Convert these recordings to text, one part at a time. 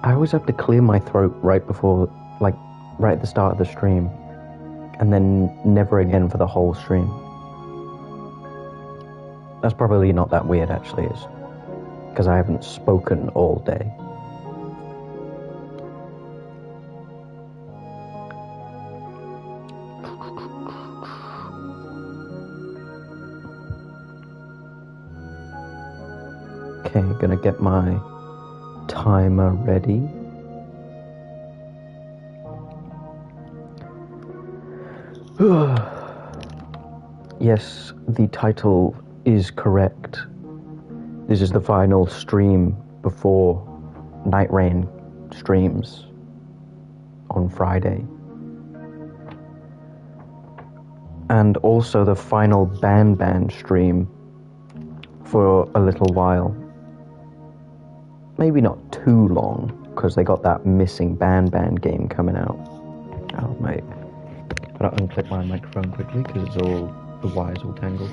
I always have to clear my throat right before, like, right at the start of the stream, and then never again for the whole stream. That's probably not that weird, actually, is because I haven't spoken all day. Okay, gonna get my timer ready. Yes, the title is correct. This is the final stream before Night Rain streams on Friday. And also the final Banban stream for a little while. Maybe not too long, because they got that missing Banban game coming out. Oh, mate. Gotta unclip my microphone quickly, because it's all, the wires all tangled.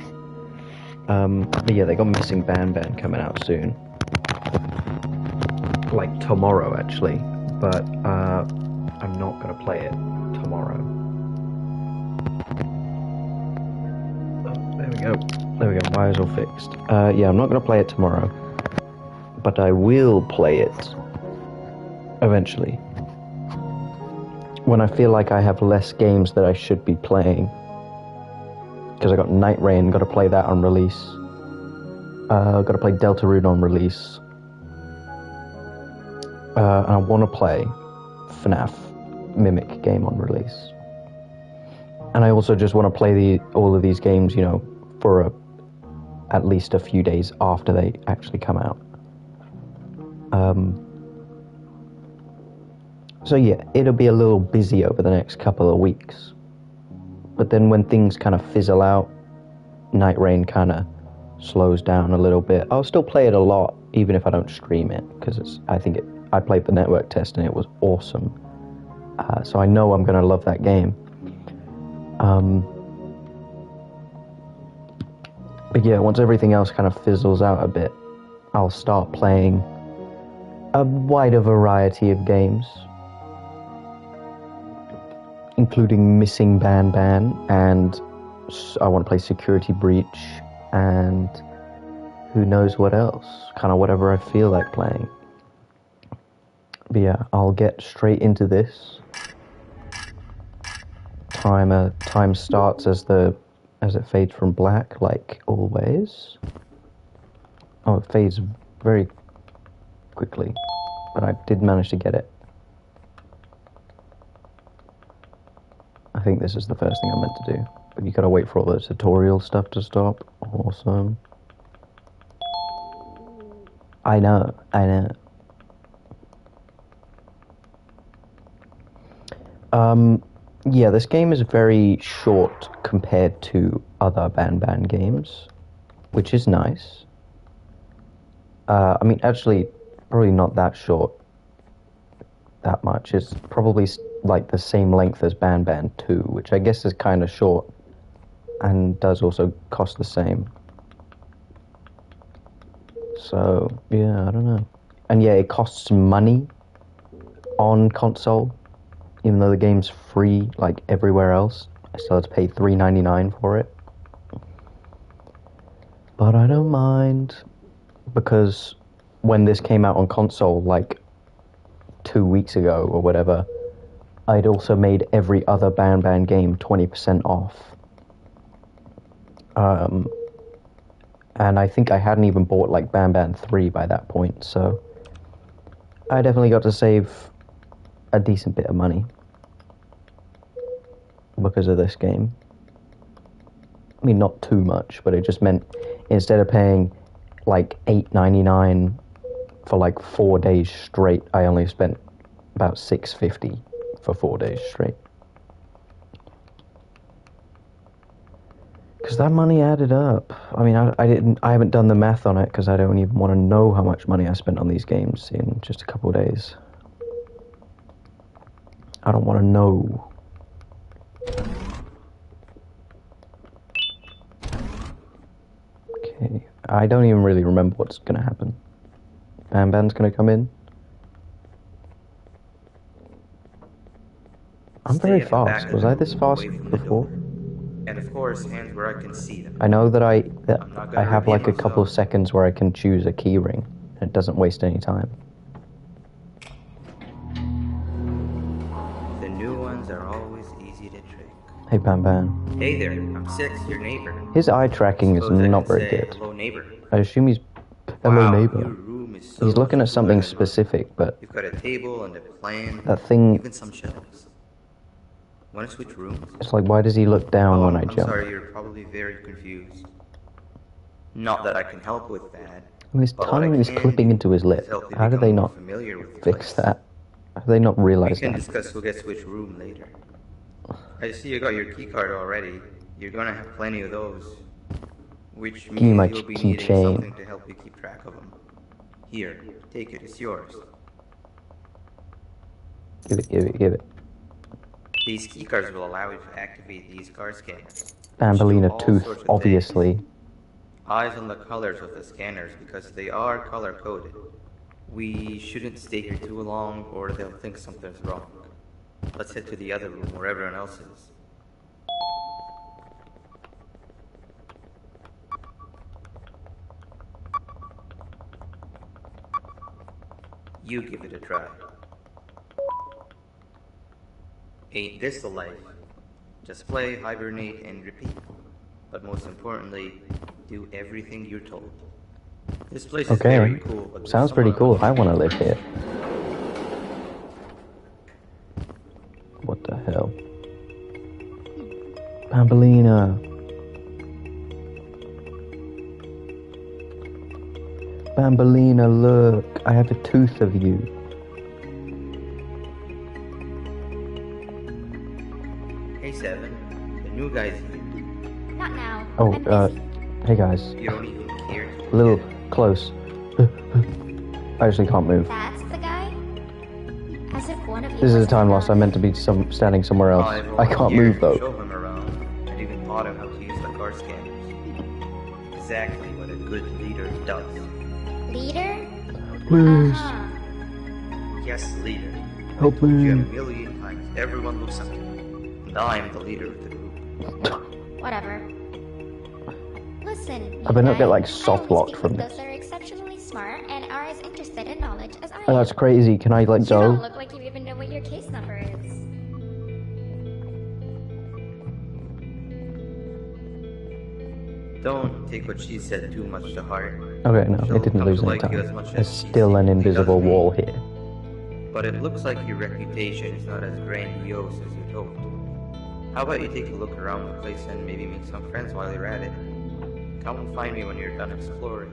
But yeah, they got missing Banban coming out soon. Like tomorrow, actually. But, I'm not gonna play it tomorrow. Oh, there we go. There we go, wires all fixed. Yeah, I'm not gonna play it tomorrow. But I will play it eventually. When I feel like I have less games that I should be playing. Because I got Night Rain, gotta play that on release. Gotta play Deltarune on release. And I wanna play FNAF Mimic game on release. And I also just wanna play all of these games, you know, for at least a few days after they actually come out. So yeah, it'll be a little busy over the next couple of weeks. But then when things kind of fizzle out, Night Rain kind of slows down a little bit. I'll still play it a lot, even if I don't stream it, because I played the network test and it was awesome. So I know I'm going to love that game. But yeah, once everything else kind of fizzles out a bit, I'll start playing a wider variety of games, including Missing Banban, and I want to play Security Breach, and who knows what else, kind of whatever I feel like playing. But yeah, I'll get straight into this. Time starts as it fades from black, like always. Oh, it fades very quickly, but I did manage to get it. I think this is the first thing I meant to do, but you gotta wait for all the tutorial stuff to stop. Awesome. I know. Yeah, this game is very short compared to other Banban games, which is nice. I mean, actually, probably not that short. That much. It's probably like the same length as Banban 2, which I guess is kind of short and does also cost the same. So, yeah, I don't know. And yeah, it costs money on console, even though the game's free like everywhere else. I still have to pay $3.99 for it. But I don't mind, because when this came out on console, like 2 weeks ago or whatever, I'd also made every other Banban game 20% off. And I think I hadn't even bought like Banban 3 by that point, so I definitely got to save a decent bit of money because of this game. I mean, not too much, but it just meant instead of paying like $8.99 for like 4 days straight, I only spent about $6.50 for 4 days straight. Because that money added up. I mean, I haven't done the math on it because I don't even want to know how much money I spent on these games in just a couple of days. I don't want to know. Okay, I don't even really remember what's gonna happen. Banban's gonna come in. I'm very fast. Was I this fast before? And of course, hands where I can see them. I know that I have like a couple of seconds where I can choose a key ring. And it doesn't waste any time. The new ones are always easy to trick. Hey, Banban. Hey there, I'm Six, your neighbor. His eye tracking is not very good. Hello, neighbor. I assume he's... Hello, Wow, neighbor. Your room is so He's looking much at something cooler than mine. specific, but... You've got a table and a plant, that thing... even some shelves. Want to switch rooms? It's like, why does he look down when I jump? I'm sorry, you're probably very confused. Not that I can help with that. Well, his tongue is clipping into his lip. How do they not fix that? How do they not realize that? We can discuss who gets which room later. I see you got your key card already. You're gonna have plenty of those. Which means you'll be needing something to help you keep track of them. Here, take it, it's yours. Give it, give it, give it. These keycards will allow you to activate these card scanners. Banbalina tooth, obviously. Eyes on the colors of the scanners because they are color-coded. We shouldn't stay here too long or they'll think something's wrong. Let's head to the other room where everyone else is. You give it a try. Ain't this the life? Just play, hibernate, and repeat. But most importantly, do everything you're told. This place is very cool. But sounds pretty cool. I want to live here. What the hell? Banbalina. Banbalina, look. I have a tooth of you. Hey, Seven. The new guy's here. Not now. Oh, hey guys. You don't even care. A little close. I actually can't move. That's the guy? As if one of you This is a was time loss. I meant to be standing somewhere else. I can't move though. Show him around. And even taught him how to use the car scanners. Exactly what a good leader does. Leader? Please, Yes, leader. help I told you a me. million times. Everyone looks up to me. And I'm the leader of the group. Whatever. Listen, I better not get like I soft only locked speak from with this. those that are exceptionally smart and are as interested in knowledge as I Oh, am. that's crazy. Can I let You don't go? look like you even know what your case number is. Don't take what she said too much to heart. Okay, no, She'll it didn't come lose to any like you as time. much as There's she still an secretly invisible does me. wall here. But it looks like your reputation is not as grandiose as you'd hoped. How about you take a look around the place and maybe make some friends while you're at it? Come and find me when you're done exploring.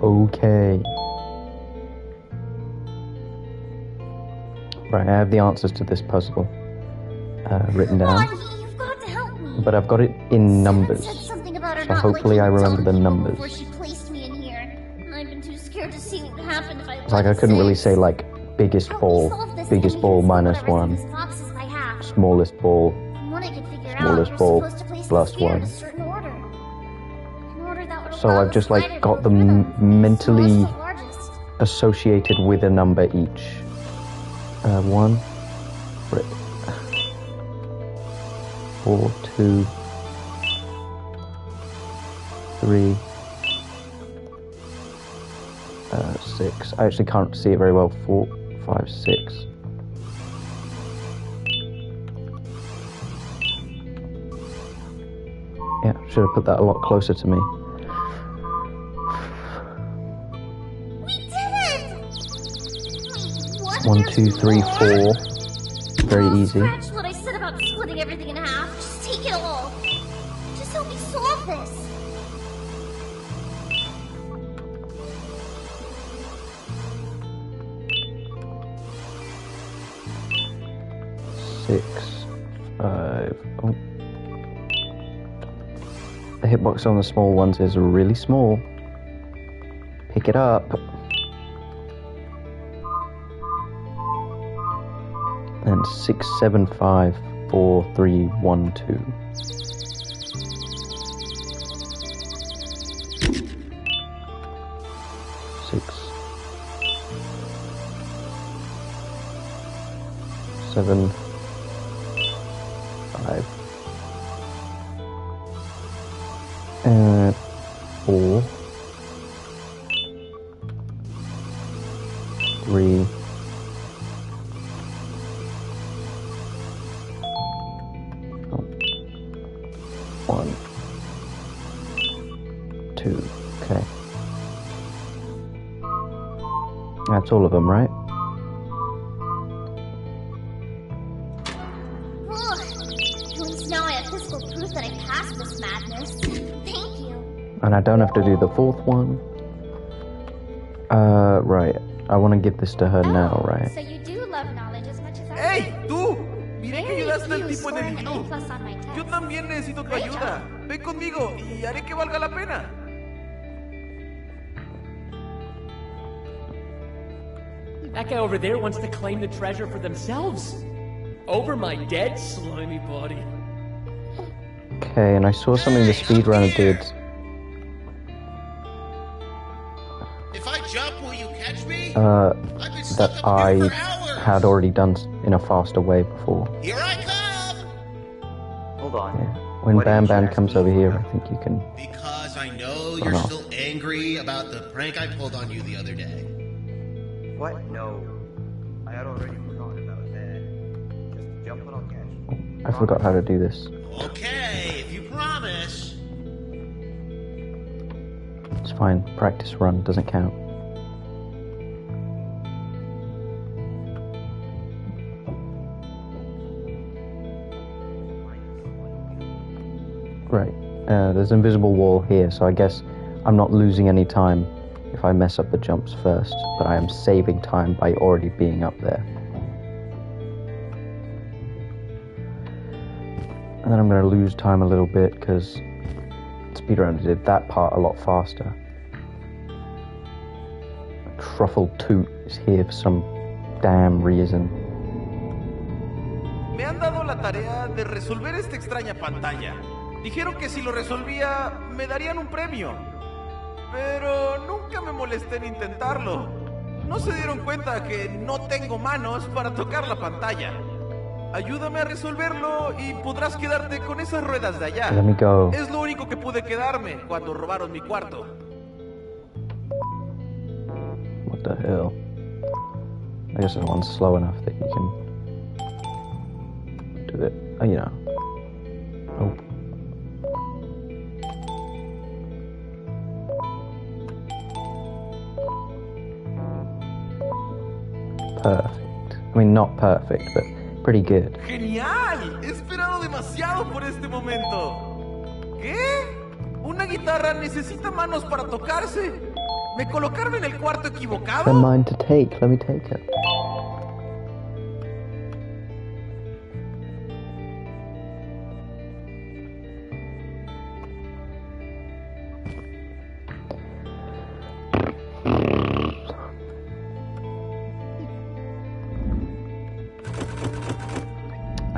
Okay. Right, I have the answers to this puzzle written down. Come on, you've got to help me. But I've got it in numbers. Said something about her So not hopefully liking I remember the telling people numbers. Before she placed me in here. And I've been too scared to see what would happen if I It's like I couldn't really say like biggest ball minus one, smallest ball, smallest ball plus one. So I've just like got them mentally associated with a number each. One, 4, 2, 3, 6. I actually can't see it very well. 4, 5, 6. Yeah, should have put that a lot closer to me. We did it! Wait, 1, 2, 3, 4. Very easy. Scratch what I said about splitting everything in half. Just take it all. Just help me solve this. Six, 5. Oh. The hitbox on the small ones is really small. Pick it up. And 6, 7, 5, 4, 3, 1, 2. 7, 5, 4, 3, 1, 2. Okay. That's all of them, right? At least now I have physical proof that I passed this madness. Thank you. And I don't have to do the 4th one. Right. I want to give this to her now, right? So you do love knowledge as much as I ¡Ey, do. tú! Miré que ayudaste al You tipo en el scored an iglú. A+ on my test. Yo también necesito tu ayuda. Ven conmigo y haré que valga la pena. That guy over there wants to claim the treasure for themselves. Over my dead, slimy body. Okay, and I saw something the speedrunner did. If I jump, will you catch me? That stuck up I here for hours. had already done in a faster way before. Here I come! Hold on. Yeah. When Why didn't you Banban ask comes me over here, I about think you can. Because I know you're no. still angry about the prank I pulled on you the other day. What? No. I had already forgotten about that. Just jump and I'll catch you. I forgot how to do this. Okay, if you promise. It's fine. Practice run doesn't count. Right. There's an invisible wall here, so I guess I'm not losing any time if I mess up the jumps first, but I am saving time by already being up there. And then I'm going to lose time a little bit because Speedrunner did that part a lot faster. Truffle Toot is here for some damn reason. Me han dado la tarea de resolver esta extraña pantalla. Dijeron que si lo resolvía, me darían un premio. Pero nunca me molesté en intentarlo. No se dieron cuenta que no tengo manos para tocar la pantalla. Ayúdame a resolverlo y podrás quedarte con esas ruedas de allá. Let me go. Es lo único que pude quedarme cuando robaron mi cuarto. What the hell? I guess this one's slow enough that you can do it. Oh, you know. Oh. Perfect. I mean, not perfect, but pretty good. ¡Genial! He esperado demasiado por este momento. ¿Qué? ¿Una guitarra necesita manos para tocarse? ¿Me colocaron en el cuarto equivocado? They're mine to take. Let me take it.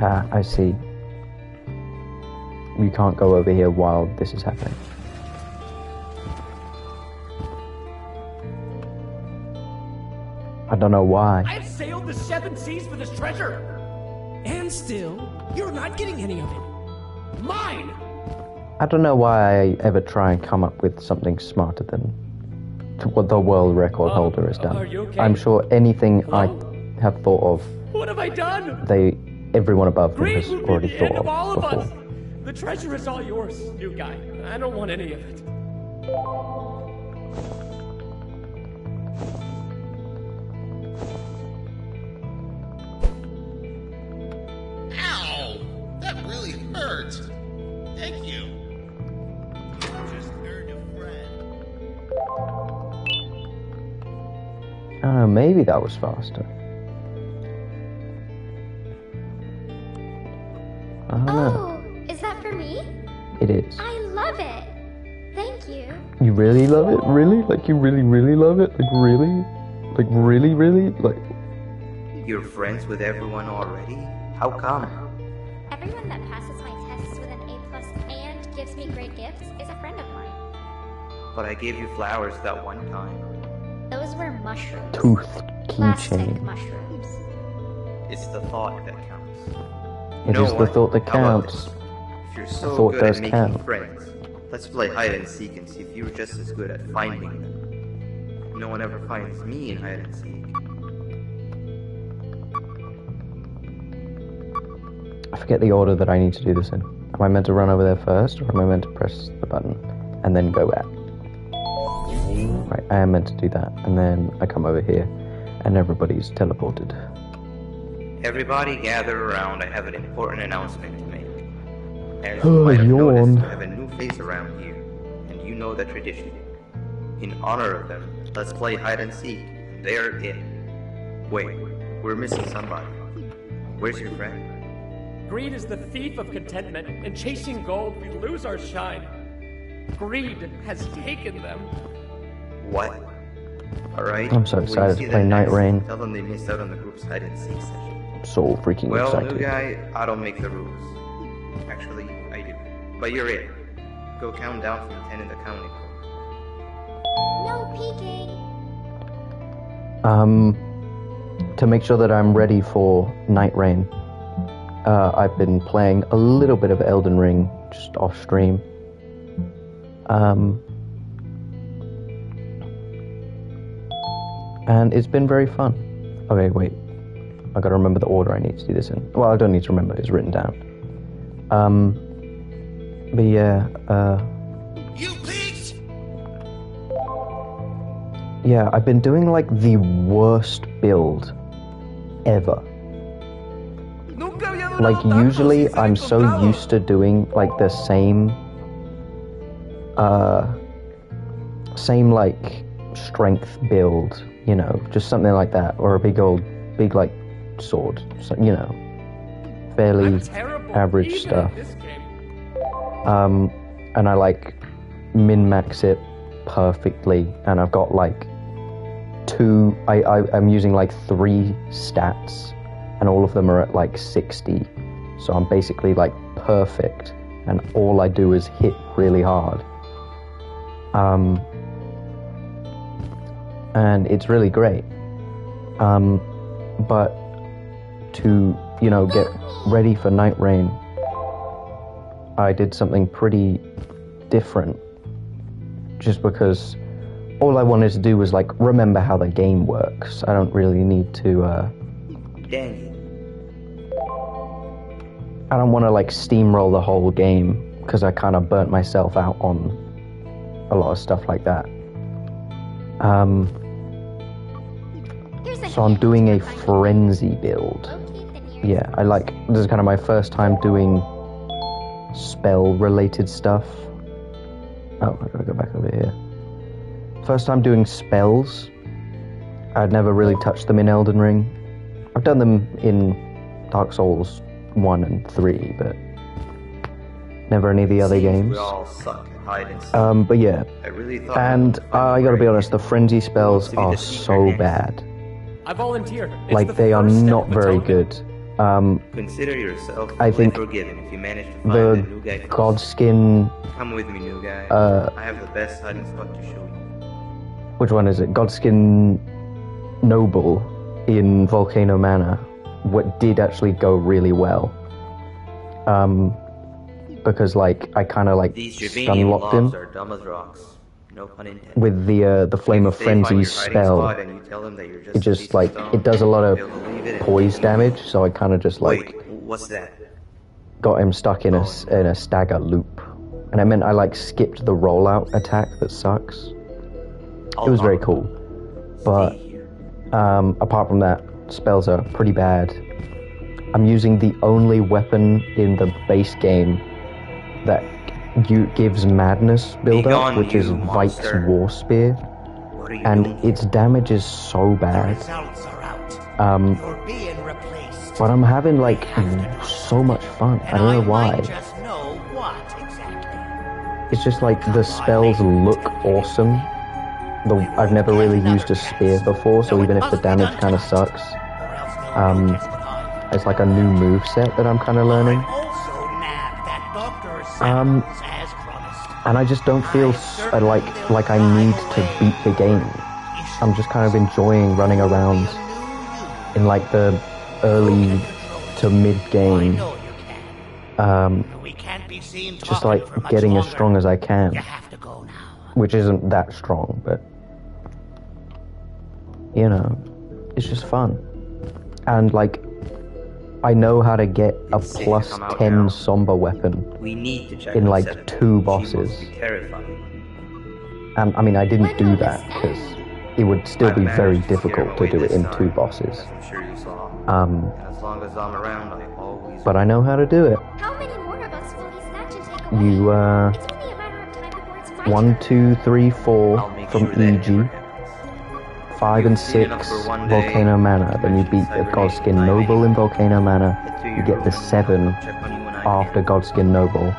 Ah, I see. You can't go over here while this is happening. I don't know why. I've sailed the 7 seas for this treasure! And still, you're not getting any of it. Mine! I don't know why I ever try and come up with something smarter than what the world record holder has done. Are you okay? I'm sure anything Hello? I have thought of, What have I done? everyone above them Green has will be already the thought end of all of before. us! The treasure is all yours, new guy. I don't want any of it. Ow! That really hurt. Thank you. Just earned a friend. I don't know, maybe that was faster. I don't know. Oh, is that for me? It is. I love it. Thank you. You really love it? Really? Like you really, really love it? Like really? Like really, really? Like You're friends with everyone already? How come? Everyone that passes my tests with an A+ and gives me great gifts is a friend of mine. But I gave you flowers that one time. Those were mushrooms. tooth Plastic keychain. mushrooms. It's the thought that counts. It is the thought that How about counts. this? If you're so thought good at does making count. friends, let's play hide and seek and see if you're just as good at finding them. No one ever finds me in hide and seek. I forget the order that I need to do this in. Am I meant to run over there first, or am I meant to press the button and then go at? Right, I am meant to do that, and then I come over here, and everybody's teleported. Everybody gather around, I have an important announcement to make. As Oh, you might have yawn. noticed, I have a new face around here, and you know the tradition. In honor of them, let's play hide and seek. They're it. Wait, we're missing somebody. Where's your friend? Greed is the thief of contentment, and chasing gold, we lose our shine. Greed has taken them. What? Alright. I'm so when you excited see to play them Night next, Rain. Tell them they missed out on the group's hide and seek session. So freaking Well, excited. new guy, I don't make the rules. Actually, I do. But you're it. Go count down from 10 in the counting. No peeking. To make sure that I'm ready for Night Rain, I've been playing a little bit of Elden Ring just off stream. And it's been very fun. Okay, wait. I gotta remember the order I need to do this in. Well, I don't need to remember, it's written down. But yeah, You pigs! yeah, I've been doing like the worst build ever. Nunca había durado Like tanto usually sin ser I'm so encontrado. used to doing like the same like strength build, you know, just something like that, or a big like sword, so, you know, fairly I'm terrible average even stuff. at this game. And I like min-max it perfectly, and I've got like I'm using like 3 stats, and all of them are at like 60, so I'm basically like perfect, and all I do is hit really hard. And it's really great. But to, you know, get ready for Night Rain, I did something pretty different, just because all I wanted to do was like remember how the game works. I don't really need to Dang it. I don't want to like steamroll the whole game, because I kind of burnt myself out on a lot of stuff like that. So I'm doing a frenzy build. Yeah, this is kind of my first time doing spell related stuff. Oh, I gotta go back over here. First time doing spells. I'd never really touched them in Elden Ring. I've done them in Dark Souls 1 and 3, but never any of the other Seems games. We all suck at hide and seek. But yeah, I really thought and I gotta be honest, the frenzy spells To be are the secret so next. bad. I volunteer. It's Like the they are first step not of very atonement. good. Consider yourself I fully think forgiven if you manage to find the the new guy first. Godskin, Come with me, new guy. I have the best hiding spot to show you. which one is it? Godskin Noble in Volcano Manor, what did actually go really well. Because like I kind of like These Javanian stunlocked him mobs are dumb as rocks. No pun intended. with the Flame of If they find Frenzy your hiding spell. spot and you tell them that you're just It a just piece of like stone, it does a lot of they'll believe it and poise take you. damage, so I kind of just like Wait, what's that? got him stuck in a stagger loop, and I meant I like skipped the rollout attack that sucks. It was very cool, but Stay here. apart from that, spells are pretty bad. I'm using the only weapon in the base game that gives madness build up, Begone, which is you Vite's monster. War Spear, What are you and doing? its damage is so bad. Results are out. You're being replaced. But I'm having like so much fun. I don't know why. might just know what exactly. It's just like the spells look awesome. I've never really used a spear before, so even if the damage kind of sucks, it's like a new move set that I'm kind of learning. Also nabbed that Dr. Um, Samuels as promised. And I just don't feel like I need to beat the game. I'm just kind of enjoying running around in like the early to mid game, We can't be seen just talking like for much getting as longer. strong as I can, You have to go now. which isn't that strong, but you know, it's just fun. And like, I know how to get a It's safe to plus come out 10 now. somber weapon We need to check in on like Seven. 2 She bosses. must be terrifying. And I mean, I didn't do that because it would still I've be very managed to scare difficult him to away do it this in time, 2 bosses. as I'm sure you saw. Um, And as long as I'm around, I always. but I know how to do it. How many more of us will he snatch and take away? You, It's only a matter of time before it's my 1, turn. 2, 3, I'll 4 make from sure that EG, never happens. 5 and You've seen 6 enough for one day. Volcano Manor. Then you beat the Godskin Noble in Volcano Manor. Head to You your get room the and 7 I'll check on you when I after can. Godskin Noble.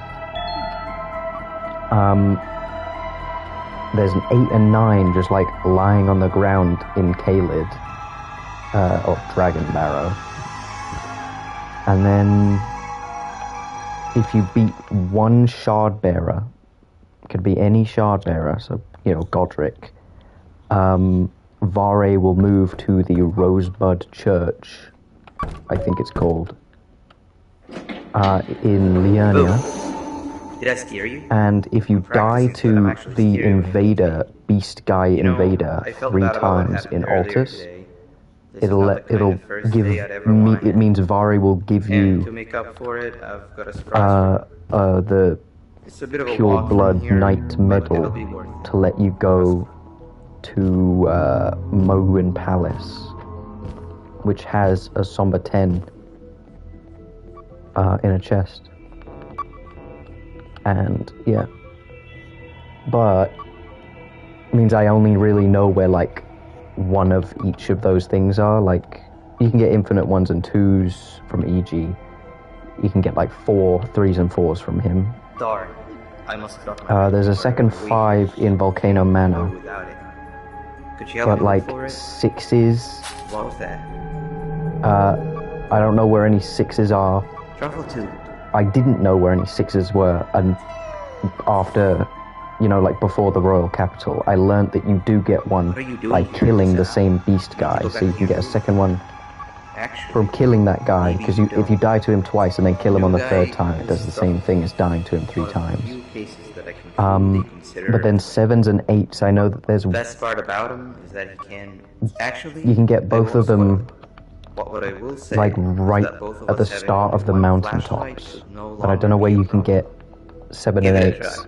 There's an 8 and 9 just like lying on the ground in Kaled, or Dragon Barrow. And then if you beat 1 Shard Bearer, could be any Shard Bearer, so you know, Godric, Vare will move to the Rosebud Church, I think it's called, in Liurnia. Did I scare you? And if you die Practicing so that I'm to actually the scared. Invader, Beast Guy You know, Invader, I felt 3 bad about what times happened in earlier Altus, today. This is not the kind of first give day I'd ever me. wanna It have. means Vari will give And to you make up for it, I've got a surprise for you. the It's a bit of a pure walk from blood here, knight but medal it'll be worth it. to let you go to Mohun Palace, which has a Somber 10 in a chest. And yeah, but means I only really know where like one of each of those things are. Like, you can get infinite 1s and 2s from EG. You can get like 4 3s and 4s from him. Darn. I must have dropped my There's a phone second away 5 in Volcano Manor, without it. Could you help me but look like for it? 6s. What was that? I don't know where any 6s are. Truffle tube. I didn't know where any 6s were, and after, you know, like before the Royal Capital, I learned that you do get one What are you doing by here, killing the Sal? same beast guy, go so back you to can get a your second one Actually, from killing that guy, maybe because you if you don't. die to him twice and then kill him on the New 3rd guy time, it does the is same tough. thing as dying to him 3 one of the times. few cases that I can fully consider. But then 7s and 8s, I know that there's... The best part about him is that he can actually. You can get both I of won't them, spoil it. But what I will say like, is right that both of at the us having start of the one mountaintops. flashlight would no But I don't know longer where be a you can problem. get 7 Give and it a 8s. try.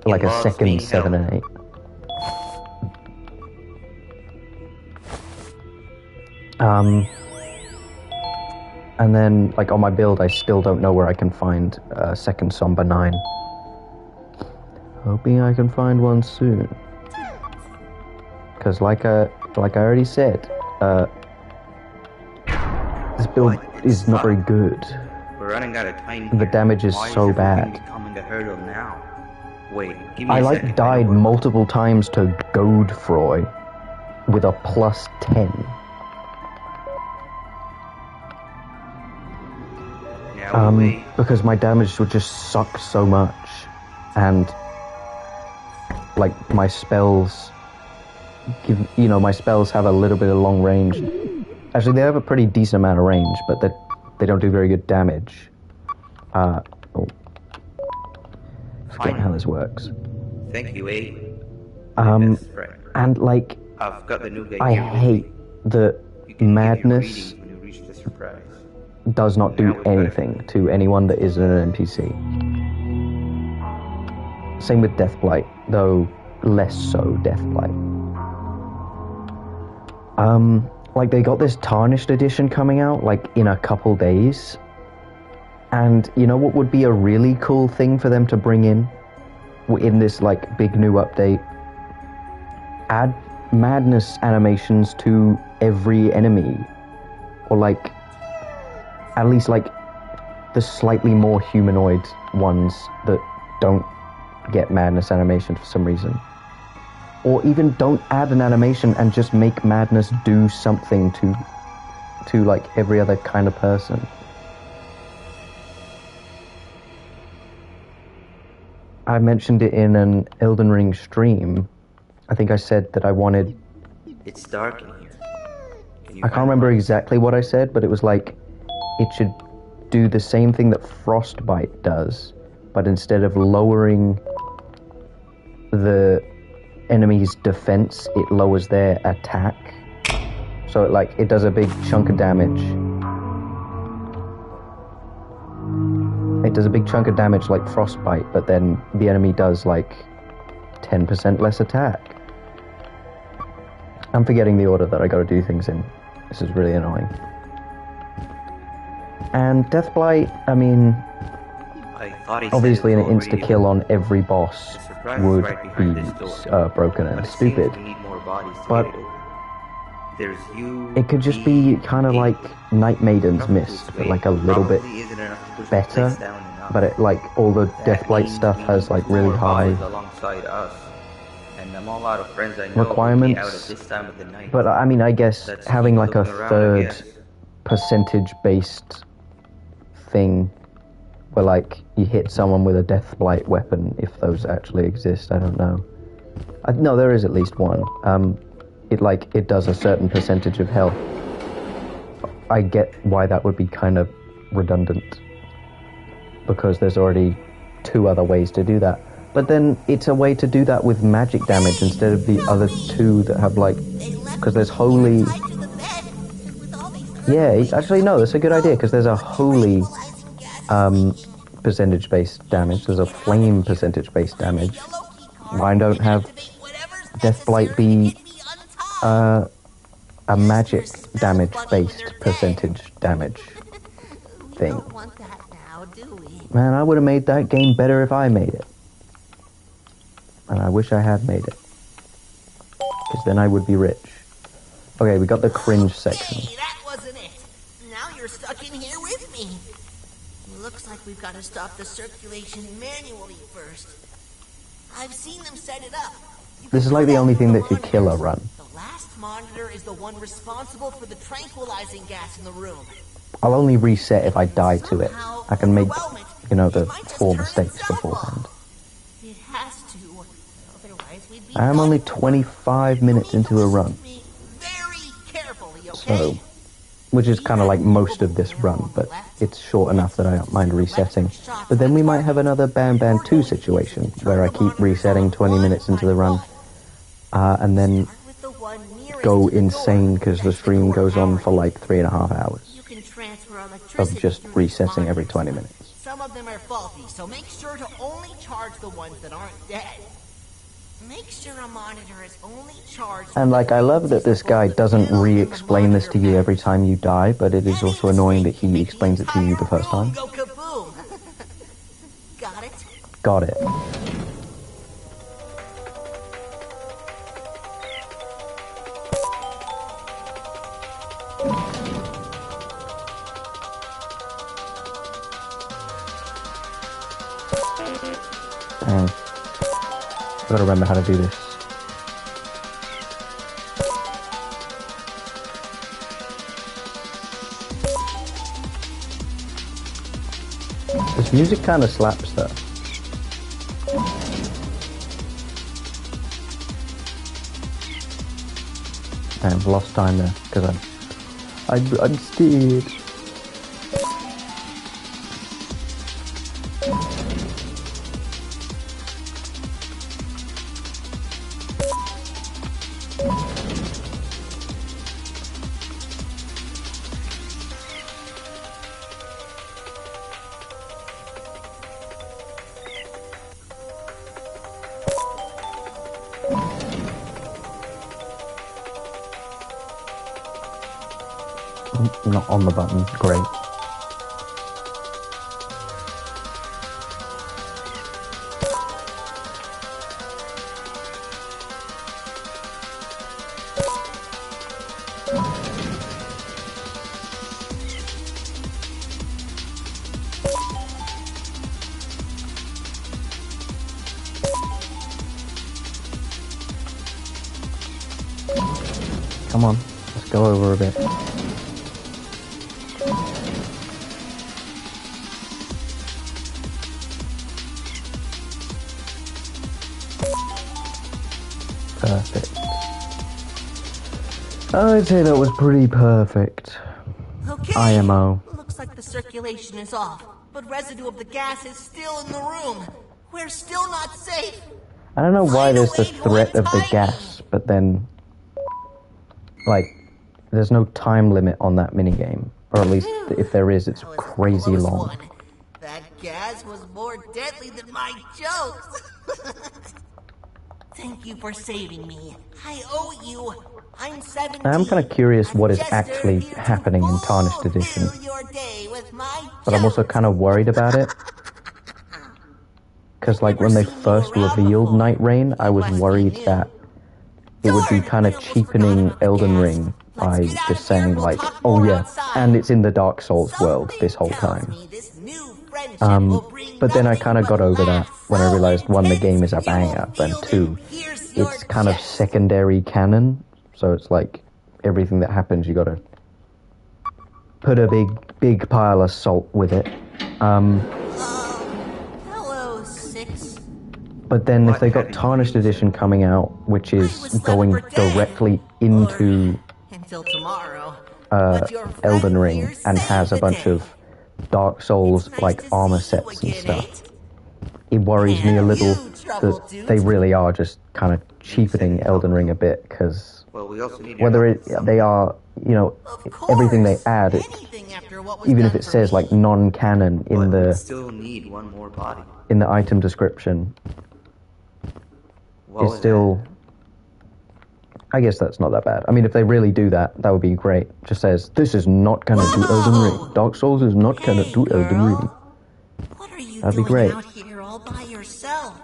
Like a Involves second being 7 held. and 8. And then, like, on my build, I still don't know where I can find a second Somber 9. Hoping I can find one soon. Because, like I already said, this build is not very good. We're running out of time. The here. damage is Why so everything bad. becoming a hurdle now? Wait, give me I, a like, second. died I know what- multiple times to Godefroy with a plus 10. Now we wait. Because my damage would just suck so much, and like my spells my spells have a little bit of long range. Actually, they have a pretty decent amount of range, but they don't do very good damage. Forget how this works. Thank you, A. And like, I've got the new guy I here with hate me. that You can madness give your readings when you reach the surprise. does not do anything to anyone that isn't an NPC. Same with Deathblight, though less so Deathblight. Like, they got this Tarnished edition coming out, like, in a couple days. And you know what would be a really cool thing for them to bring in this, like, big new update? Add madness animations to every enemy. Or, like, at least, like, the slightly more humanoid ones that don't get madness animation for some reason. Or even don't add an animation and just make madness do something to like every other kind of person. I mentioned it in an Elden Ring stream. I think I said that I wanted... It's dark in here. I can't remember exactly what I said, but it was like, it should do the same thing that frostbite does, but instead of lowering the enemy's defense, it lowers their attack. So it does a big chunk of damage. It does a big chunk of damage like frostbite, but then the enemy does 10% less attack. I'm forgetting the order that I gotta do things in. This is really annoying. And Deathblight, I mean, obviously an insta-kill on every boss would be broken and stupid. But it could just be kind of like Night Maiden's Mist, but a little bit better. But it, all the Deathblight stuff has really high requirements. But I mean, I guess having a third percentage-based thing where you hit someone with a Deathblight weapon, if those actually exist, I don't know. No, there is at least one. It does a certain percentage of health. I get why that would be kind of redundant, because there's already 2 other ways to do that. But then it's a way to do that with magic damage instead of the other 2 that have because there's holy. Yeah, actually no, that's a good idea, because there's a holy percentage-based damage. There's a flame percentage-based damage. Why don't have Deathblight be a magic damage-based percentage damage thing? Man, I would have made that game better if I made it. And I wish I had made it, because then I would be rich. Okay, we got the cringe section. Hey, that wasn't it. Now you're stuck in here with me. Looks like we've got to stop the circulation manually first. I've seen them set it up. This is the only thing that could kill a run. The last monitor is the one responsible for the tranquilizing gas in the room. I'll only reset if I die to it. I can make, the 4 mistakes beforehand. It has to. Otherwise we'd be I'm only 25 minutes into a run. Very carefully, okay? So, which is kind of most of this run, but it's short enough that I don't mind resetting. But then we might have another Banban 2 situation, where I keep resetting 20 minutes into the run, and then go insane because the stream goes on for 3.5 hours of just resetting every 20 minutes. Some of them are faulty, so make sure to only charge the ones that aren't dead. Make sure a monitor is only charged. And I love that this guy doesn't re-explain this to you every time you die, but it is also annoying that he explains it to you the first time. Go kaboom. Got it? Got it. I've got to remember how to do this. This music kind of slaps though. I've lost time there because I'm scared. Not on the button, great. Come on, let's go over a bit. Perfect. I'd say that was pretty perfect. Okay. IMO. Looks Looks like the circulation is off, but residue of the gas is still in the room. We're still not safe. I don't know why there's the Find a way to threat of the untie gas, but then, like, there's no time limit on that minigame. Or at least, if there is, it's That was the crazy close long. one. That gas was more deadly than my jokes. Thank you for saving me. I owe you. I'm 17. I'm kind of curious what is A jester actually here to happening in Tarnished Edition. fulfill your day with my But I'm also jokes. kind of worried about it. Because, like, when they first revealed Night Rain, I was worried that it would be kind of cheapening Elden Ring by just saying, like, oh yeah, and it's in the Dark Souls world this whole time. But then I kind of got over that when I realized, one, the game is a banger, and two, it's kind of secondary canon, so it's like, everything that happens, you gotta put a big pile of salt with it. Hello, Six. But then if they got Tarnished Edition coming out, which is going directly into Until tomorrow. But your friend Elden Ring here and saved has a the bunch day. of Dark Souls It's nice like to armor see you sets and again, stuff, Nate. it worries me a And little you, Trouble that Dude. they really are just kind of cheapening Elden Ring a bit, because Well, we also need your whether help it, with they are, you know, Of everything they course. add, Anything after what was even if done it for says me. like non-canon But in we the still need one more body. item description, What it's was still, I guess that's not that bad. I mean, if they really do that, that would be great. Just says, this is not canon to Elden Ring. Dark Souls is not canon Hey, to Elden girl. Ring. What are you That'd be doing great. out here all by yourself?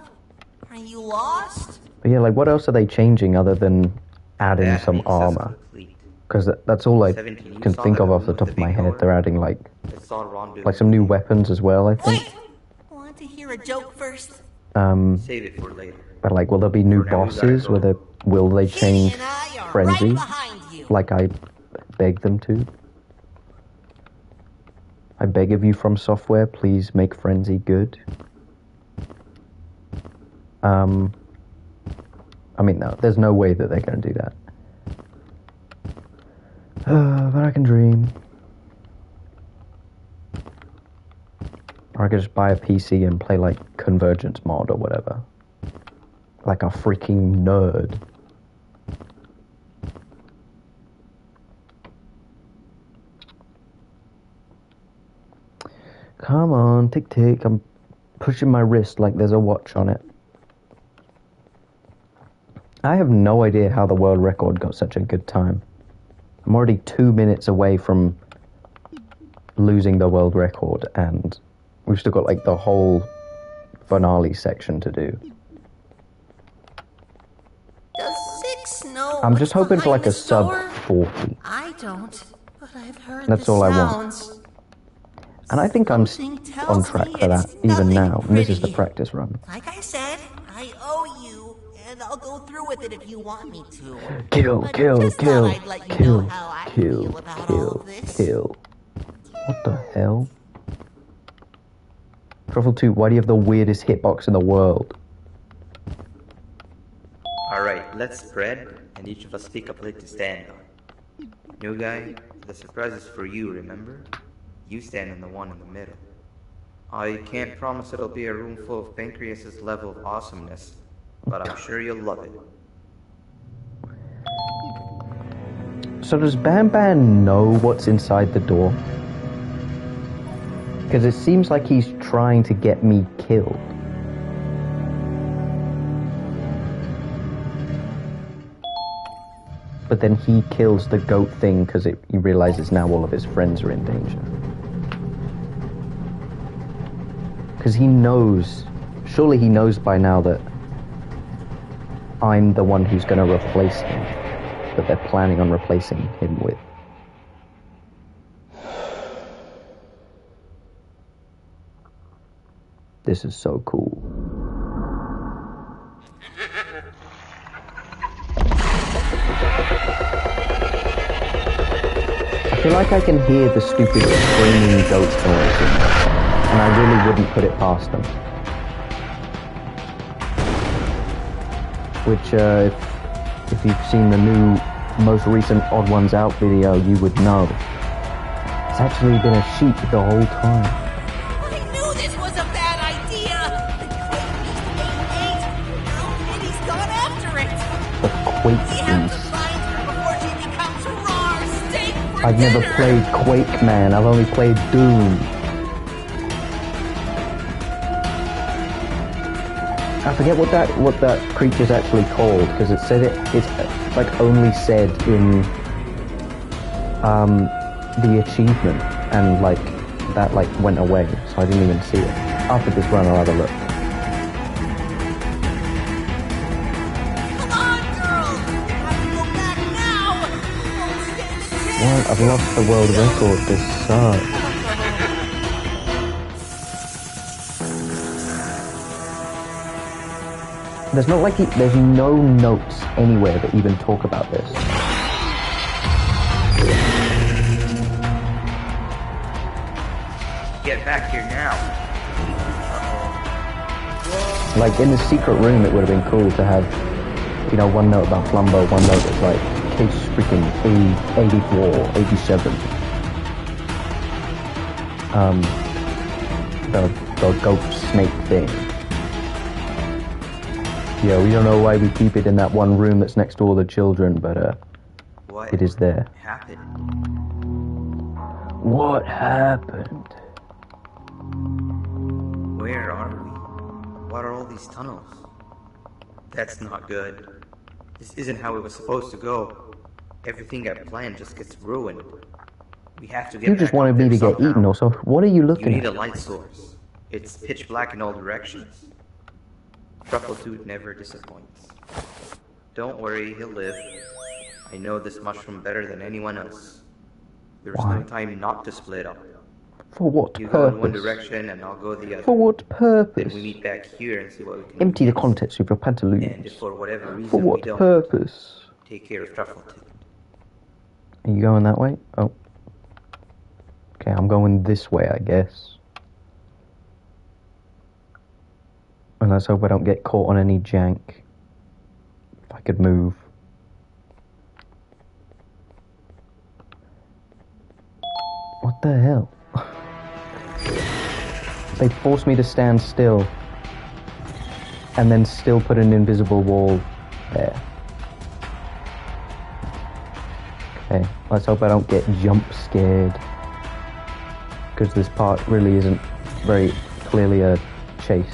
Are you lost? But yeah, like, what else are they changing other than adding That some makes us armor? complete. Because that's all I 17, you can saw think that of off the room top with of the my big head. door? They're adding like I saw Ron do some new weapons as well, I think. Wait! Want to hear a joke first? Save it for later. But like, will there be new For now, we gotta bosses? go. Will they Kitty change and I are Frenzy? right behind you. Like I beg them to? I beg of you from software, please make Frenzy good. I mean, no, there's no way that they're going to do that. But I can dream. Or I could just buy a PC and play like Convergence mod or whatever. Like a freaking nerd. Come on, tick tick. I'm pushing my wrist like there's a watch on it. I have no idea how the world record got such a good time. I'm already 2 minutes away from losing the world record, and we've still got like the whole finale section to do. Does Six know I'm just what's hoping for like behind a this sub door? 40. I don't, but I've heard That's the all I want. sounds. And I think I'm Something on tells track me for that it's even nothing now. And this is the pretty. practice run. Like I said, I owe you, and I'll go through with it if you want me to. Kill, But kill, just kill, thought I'd let you kill, know how I kill, feel about all kill, of this. kill. What the hell? Truffle 2, why do you have the weirdest hitbox in the world? Alright, let's spread, and each of us pick a plate to stand on. New guy, the surprise is for you, remember? You stand on the one in the middle. I can't promise it'll be a room full of Pancreas's level of awesomeness, but I'm sure you'll love it. So does Banban know what's inside the door? Because it seems like he's trying to get me killed. But then he kills the goat thing because he realizes now all of his friends are in danger. Because he knows, surely he knows by now that I'm the one who's going to replace him, that they're planning on replacing him with. This is so cool. I feel like I can hear the stupid screaming goat noise in there, and I really wouldn't put it past them. Which, if you've seen the new, most recent Odd Ones Out video, you would know. It's actually been a sheep the whole time. I knew this was a bad idea! The Quake Beast ate 8! Now Kitty's gone after it! The Quake We have to Beast. find her before she becomes raw steak for I've never dinner. played Quake, man. I've only played Doom. I forget what that creature's actually called, because it's like only said in the achievement, and like that like went away, so I didn't even see it. After this run I'll have a look. Come on, girls! You have to go back now! Don't stand a chance! What? I've lost the world record. This sucks. There's not like there's no notes anywhere that even talk about this. Get back here now. Like in the secret room, it would have been cool to have, you know, one note about Flumbo, one note that's like case freaking 84, 87. The goat snake thing. Yeah, we don't know why we keep it in that one room that's next to all the children, but What it is there. happened? What happened? Where are we? What are all these tunnels? That's not good. This isn't how it was supposed to go. Everything I planned just gets ruined. We have to get You just back wanted up me there to get somehow. eaten, or so. What are you You looking need a at? light source. It's pitch black in all directions. Truffletooth never disappoints. Don't worry, he'll live. I know this mushroom better than anyone else. There's Why? no time not to split up. For what You go in one purpose? direction and I'll go the other. For what Then purpose? we meet back here and see what we can Empty do the next. contents of your And pantaloons. if for whatever For reason what we don't, purpose? take care of Truffletooth. Are you going that way? Oh. Okay, I'm going this way, I guess. And let's hope I don't get caught on any jank. If I could move. What the hell? They forced me to stand still. And then still put an invisible wall there. Okay, let's hope I don't get jump scared. Because this part really isn't very clearly a chase.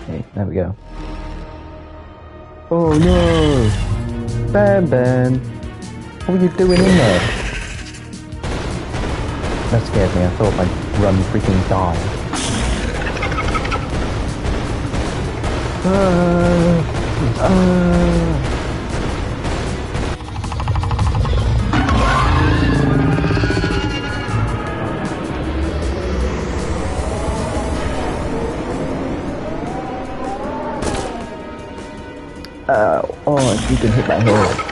Okay, there we go. Oh no! Banban! What were you doing in there? That scared me. I thought my run freaking died. Oh, if you can hit my head.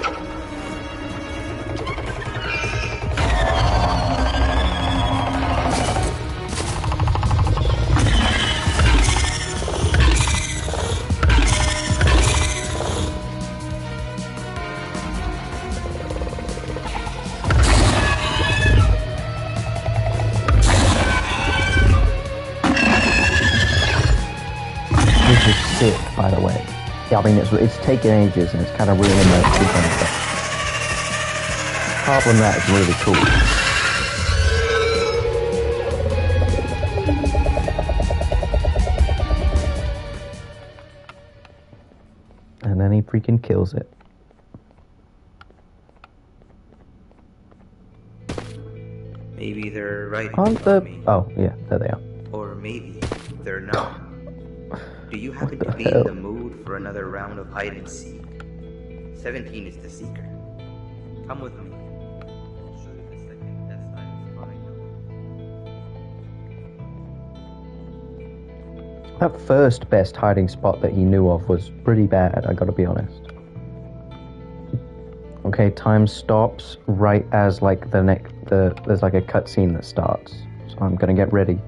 Which is sick, by the way. Yeah, I mean, it's taken ages and it's kind of ruining my freaking stuff. Apart from that, it's really cool. And then he freaking kills it. Maybe they're right Aren't about the... me. Oh, yeah, there they are. Or maybe they're not. Do you happen What to the be hell? in the mood for another round of hide and seek? 17 is the seeker. Come with me. I'll show you the second best hiding spot I know. That first best hiding spot that he knew of was pretty bad, I gotta be honest. Okay, time stops right as like there's like a cutscene that starts. So I'm gonna get ready.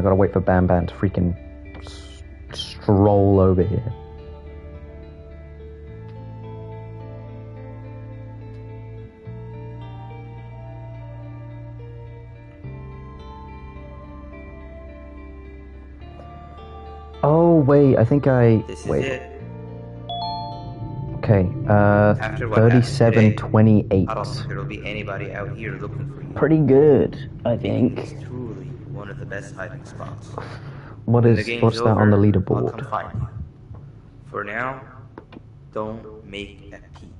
gotta wait for Banban to freaking stroll over here. Oh, wait, I think This wait. is it. Okay, After what happened today, 3728. I don't think there'll be anybody out here looking for you. Pretty good, I Making think. this truly one of the best hiding spots. What's When the game's that on the over, I'll leaderboard? come find you. For now, don't make a peep.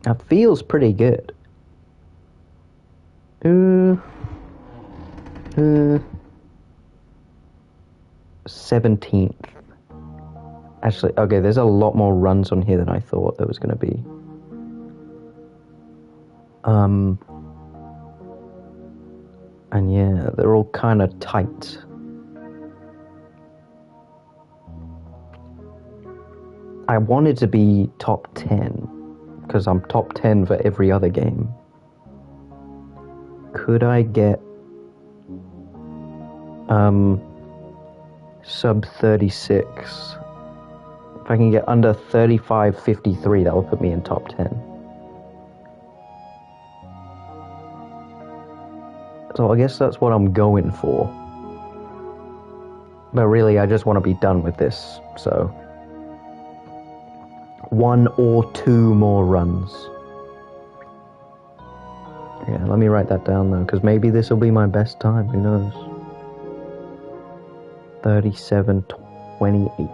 That feels pretty good. 17th. Actually, okay, there's a lot more runs on here than I thought there was going to be. And yeah, they're all kind of tight. I wanted to be top 10, because I'm top 10 for every other game. Could I get sub 36? If I can get under 35.53, that would put me in top 10. So I guess that's what I'm going for. But really, I just want to be done with this, so 1 or 2 more runs. Yeah, let me write that down though, because maybe this will be my best time, who knows. 37.28.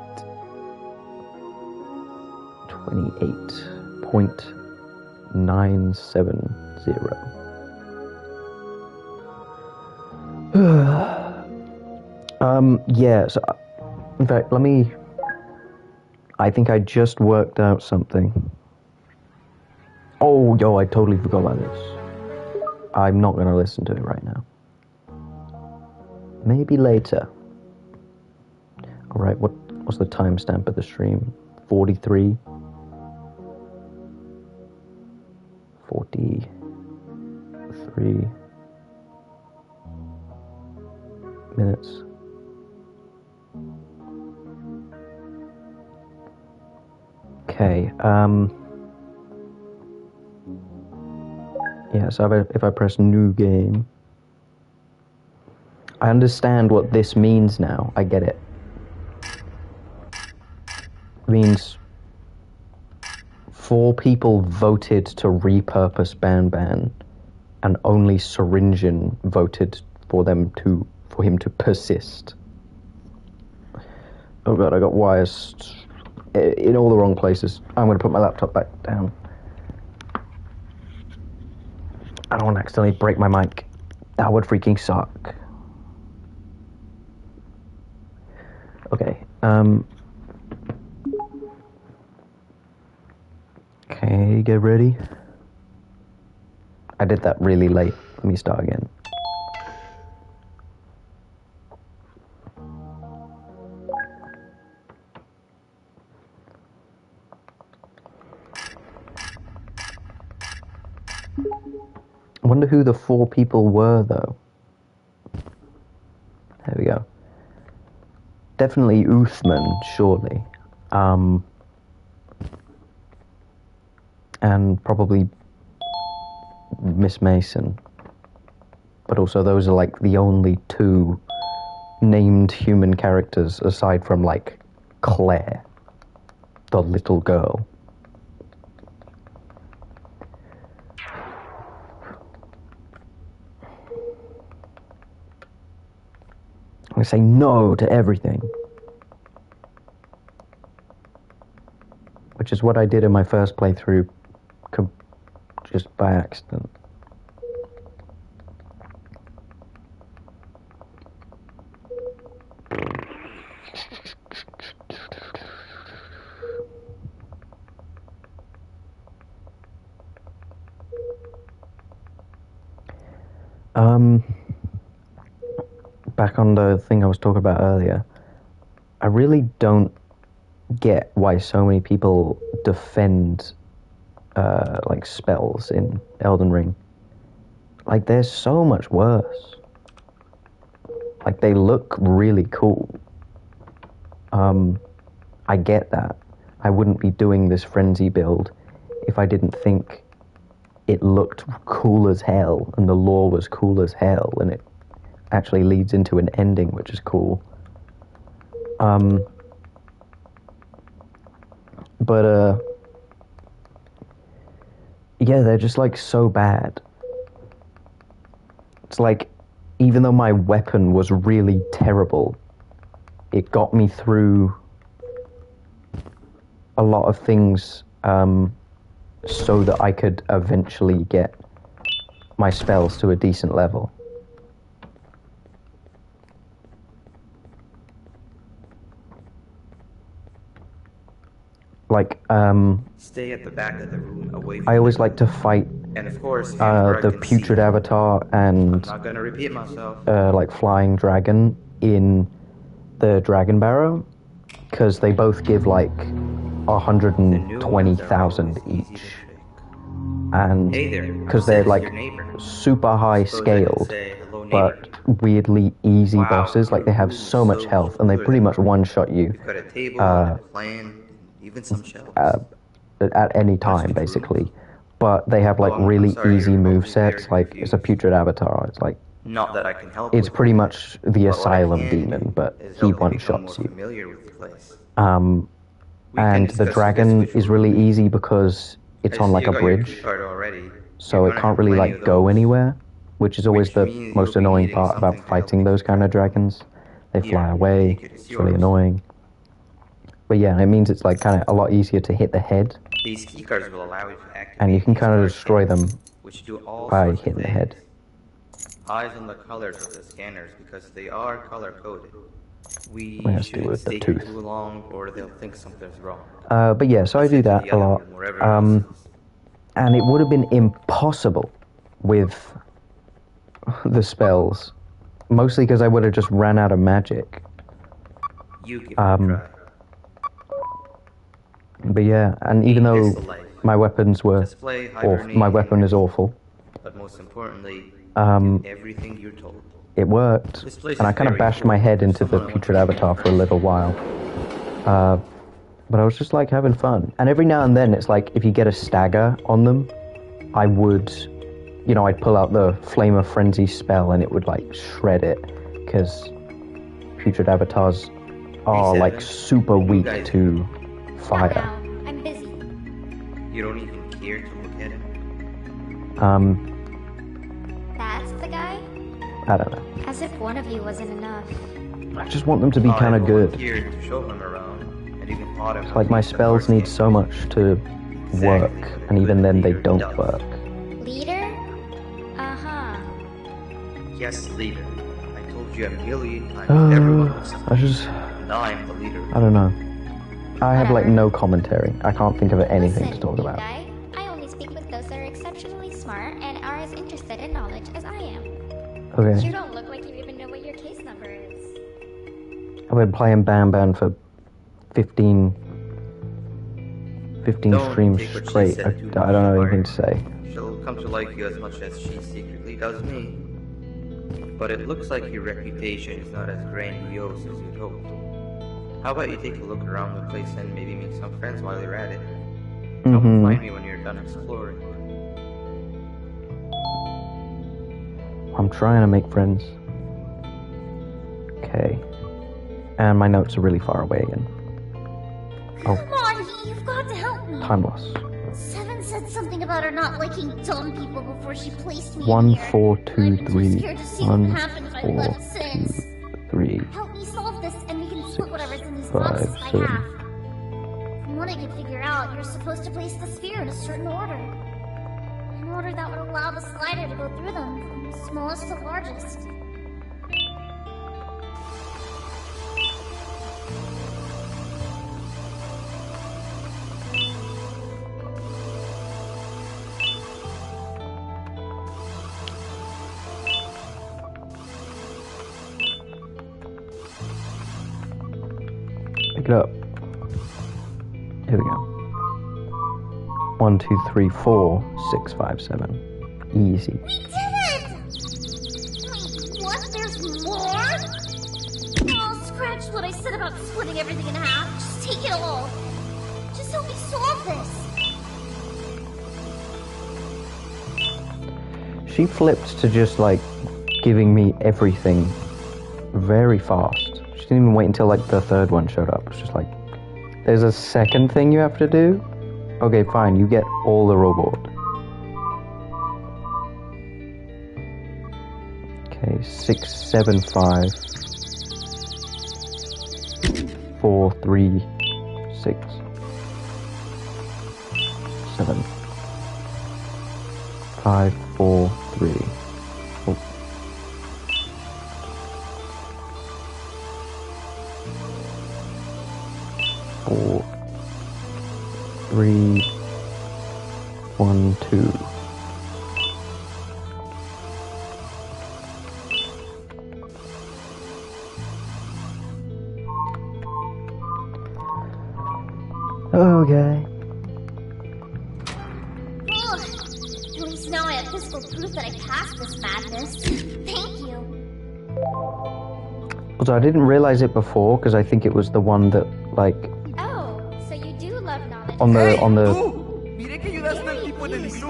28.970. Yeah, so, in fact, I think I just worked out something. Oh, yo, I totally forgot about this. I'm not going to listen to it right now. Maybe later. Alright, what's the timestamp of the stream? 43? 43 minutes. Okay, yeah, so if I press new game, I understand what this means now. I get it. It means 4 people voted to repurpose Banban, and only Syringian voted for him to persist. Oh god, I got wires in all the wrong places. I'm going to put my laptop back down. I don't want to accidentally break my mic. That would freaking suck. Okay, okay, get ready. I did that really late. Let me start again. I wonder who the 4 people were, though. There we go. Definitely Uthman, surely. And probably Miss Mason. But also those are like the only 2 named human characters aside from like Claire, the little girl. I say no to everything. Which is what I did in my first playthrough, just by accident. Back on the thing I was talking about earlier, I really don't get why so many people defend like spells in Elden Ring. Like, they're so much worse. Like, they look really cool. I get that. I wouldn't be doing this frenzy build if I didn't think it looked cool as hell and the lore was cool as hell, and it actually leads into an ending which is cool. Yeah, they're just like so bad. It's like, even though my weapon was really terrible, it got me through a lot of things so that I could eventually get my spells to a decent level. Like, stay at the back of the room away from I always like to fight and of course, the putrid avatar and I'm not gonna repeat myself. like flying dragon in the dragon barrow, because they both give like 120,000 each, and because they're like super high scaled but weirdly easy bosses. Like, they have so much health and they pretty much one-shot you Even some shells. At any time, basically. But they have like really easy movesets. Like, it's a putrid avatar. It's like, not that I can help. it's pretty much the asylum demon, but he one-shots you. And the dragon is really easy because it's on like a bridge, so it can't really like go anywhere, which is always the most annoying part about fighting those kind of dragons. They fly away. It's really annoying. But yeah, it means it's like kind of a lot easier to hit the head. These keycards will allow you to activate, and you can kind of destroy them which do all by sorts of hitting the things. head. Eyes on the colors of the scanners because they are color coded. We Let's do it shouldn't with the stay tooth. too long or they'll think something's wrong. But yeah, so I do that a lot. And it would have been impossible with the spells, mostly because I would have just ran out of magic. You give it a try. But yeah, and even though my weapons were awful, my weapon is awful, But most importantly, do everything you're told. it worked, and I kind of bashed my head into the putrid avatar for a little while. But I was just like having fun. And every now and then, it's like if you get a stagger on them, I would, you know, I'd pull out the Flame of Frenzy spell and it would like shred it, because putrid avatars are like super weak to fire. Now, I'm busy. You don't even care to look at him. That's the guy? I don't know. As if one of you wasn't enough. I just want them to be kind of good. Here to show him around, and you can plot him. Like, my spells need so much to work, and even then they don't work. Leader? Uh-huh. Yes, leader. I told you a million times. Everyone was. I just, Now I'm the leader. I don't know. I have like no commentary. I can't think of anything to talk Listen, about. guy, I only speak with those that are exceptionally smart and are as interested in knowledge as I am. You Okay. don't look like you even know what your case number is. I've been playing Banban for 15 Don't streams take what she straight. said I too don't know much anything to say. She'll come to like you as much as she secretly does me. But it looks like your reputation is not as grandiose as you'd hoped. How about you take a look around the place and maybe make some friends while you're at it? Come find me when you're done exploring. I'm trying to make friends. Okay. And my notes are really far away again. Oh, Come on, you've got to help me. time loss. Seven said something about her not liking dumb people before she placed me in 1, here. 4, 2, I've been 3. too scared to see 1, what happens if I 4, left 2, since. 3. Help me solve this, and we can split whatever's in these 5, boxes by 7. half. From what I could figure out, you're supposed to place the sphere in a certain order. An order that would allow the slider to go through them, from smallest to largest. Pick it up. Here we go. 1, 2, 3, 4, 6, 5, 7. Easy. We did it! What? There's more? Oh, scratch what I said about splitting everything in half. Just take it all. Just help me solve this. She flipped to just, like, giving me everything very fast. She didn't even wait until, like, the third one showed up. It's just like, there's a second thing you have to do? Okay, fine, you get all the reward. Okay, 6, 7, 5, 4, 3, 6, 7, 5, 4, 3. Oh. Four, 3, 1, 2. Okay. Ugh. At least now I have physical proof that I passed this madness. Thank you. Also, I didn't realize it before because I think it was the one that, like, Oh, so you do love knowledge. on the Miré que ayudaste al tipo en el iglú.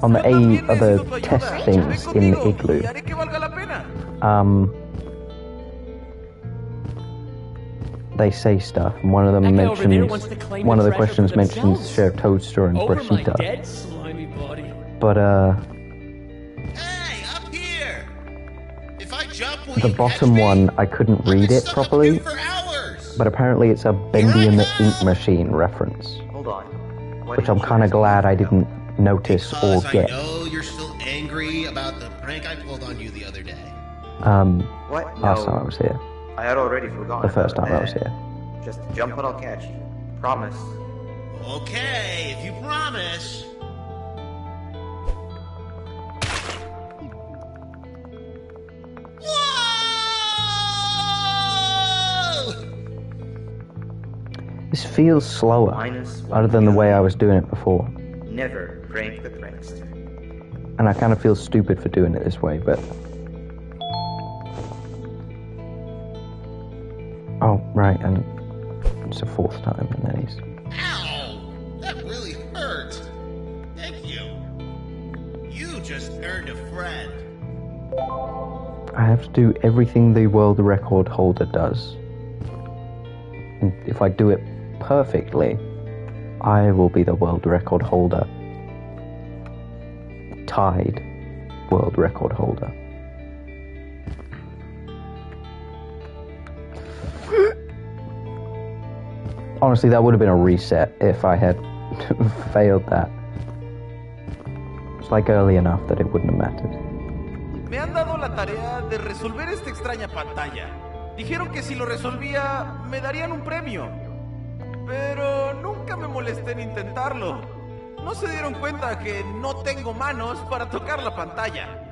on the Yo también necesito tu test ayuda. things Ven in the conmigo igloo. y haré que valga la pena. They say stuff, and one of them That guy over there wants mentions to claim one of the treasure questions for mentions themselves. Sheriff Toadster and Over my Brashita. dead slimy body. But Hey, up here! If I jump, will the you bottom catch me? one I couldn't I've read been it stuck up properly, here for hours. but apparently it's a Bendy and the Ink Machine reference, Hold on. Why which didn't I'm you kind of ask me glad I about didn't notice or Because I get. know you're still angry about the prank I pulled on you the other day. What? Last time I No, was here, I had already forgotten. the first about time I was that. here. Just jump and I'll catch you. Promise. Okay, if you promise. Whoa! This feels slower, Minus other than the way I was doing it before. Never prank the prankster. And I kind of feel stupid for doing it this way, but... Oh, right, and it's the fourth time, and then he's... Ow! That really hurt. Thank you. You just earned a friend. I have to do everything the world record holder does. And if I do it perfectly, I will be the world record holder. Tied world record holder. Honestly, that would have been a reset if I had failed that. It's like early enough that it wouldn't have mattered. Me han dado la tarea de resolver esta extraña pantalla. Dijeron que si lo resolvía, me darían un premio. Pero nunca me molesté en intentarlo. No se dieron cuenta que no tengo manos para tocar la pantalla.